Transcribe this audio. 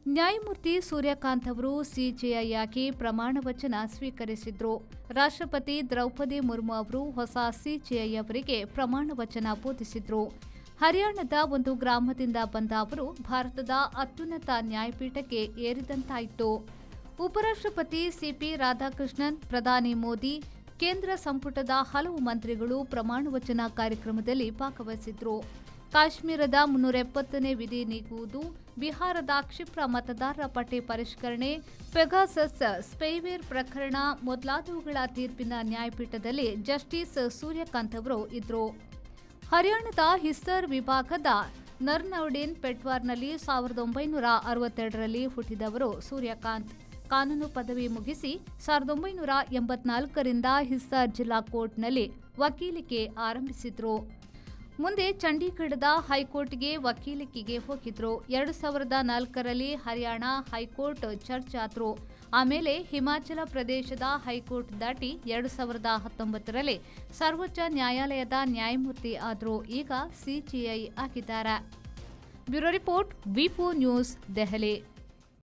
ನ್ಯಾಯಮೂರ್ತಿ ಸೂರ್ಯಕಾಂತ್ ಅವರು ಸಿಜೆಐ ಆಗಿ ಪ್ರಮಾಣ ವಚನ ಸ್ವೀಕರಿಸಿದ್ರು. ರಾಷ್ಟ್ರಪತಿ ದ್ರೌಪದಿ ಮುರ್ಮು ಅವರು ಹೊಸ ಸಿಜೆಐ ಅವರಿಗೆ ಪ್ರಮಾಣ ವಚನ ಬೋಧಿಸಿದ್ರು. ಹರಿಯಾಣದ ಒಂದು ಗ್ರಾಮದಿಂದ ಬಂದ ಅವರು ಭಾರತದ ಅತ್ಯುನ್ನತ ನ್ಯಾಯಪೀಠಕ್ಕೆ ಏರಿದಂತಾಯಿತು. ಉಪರಾಷ್ಟ್ರಪತಿ ಸಿಪಿ ರಾಧಾಕೃಷ್ಣನ್, ಪ್ರಧಾನಿ ಮೋದಿ, ಕೇಂದ್ರ ಸಂಪುಟದ ಹಲವು ಮಂತ್ರಿಗಳು ಪ್ರಮಾಣ ವಚನ ಕಾರ್ಯಕ್ರಮದಲ್ಲಿ ಭಾಗವಹಿಸಿದ್ರು. ಕಾಶ್ಮೀರದ 370ನೇ ವಿಧಿ ನೀಗುವುದು, ಬಿಹಾರದ ಕ್ಷಿಪ್ರ ಮತದಾರರ ಪಟ್ಟಿ ಪರಿಷ್ಕರಣೆ, ಪೆಗಾಸಸ್ ಸ್ಪೈವೇರ್ ಪ್ರಕರಣ ಮೊದಲಾದವುಗಳ ತೀರ್ಪಿನ ನ್ಯಾಯಪೀಠದಲ್ಲಿ ಜಸ್ಟಿಸ್ ಸೂರ್ಯಕಾಂತ್ ಅವರು ಇದ್ರು. ಹರಿಯಾಣದ ಹಿಸ್ಸರ್ ವಿಭಾಗದ ನರ್ನೌಡಿನ್ ಪೆಟ್ವಾರ್ನಲ್ಲಿ 1962ರಲ್ಲಿ ಹುಟ್ಟಿದವರು ಸೂರ್ಯಕಾಂತ್. ಕಾನೂನು ಪದವಿ ಮುಗಿಸಿ 1984ರಿಂದ ಹಿಸ್ಸಾರ್ ಜಿಲ್ಲಾ ಕೋರ್ಟ್ನಲ್ಲಿ ವಕೀಲಿಕೆ ಆರಂಭಿಸಿದ್ರು. ಮುಂದೆ ಚಂಡೀಗಢದ ಹೈಕೋರ್ಟ್ಗೆ ವಕೀಲಿಕೆಗೆ ಹೋಗಿದ್ರು. 2004ರಲ್ಲಿ ಹರಿಯಾಣ ಹೈಕೋರ್ಟ್ ಚರ್ಚಾದ್ರು. ಆಮೇಲೆ ಹಿಮಾಚಲ ಪ್ರದೇಶದ ಹೈಕೋರ್ಟ್ ದಾಟಿ 2019ರಲ್ಲಿ ಸರ್ವೋಚ್ಚ ನ್ಯಾಯಾಲಯದ ನ್ಯಾಯಮೂರ್ತಿ ಆದ್ರು. ಈಗ ಸಿಜೆಐ ಆಗಿದ್ದಾರೆ. ಬ್ಯೂರೋ ರಿಪೋರ್ಟ್, ವಿ4 ನ್ಯೂಸ್, ದೆಹಲಿ.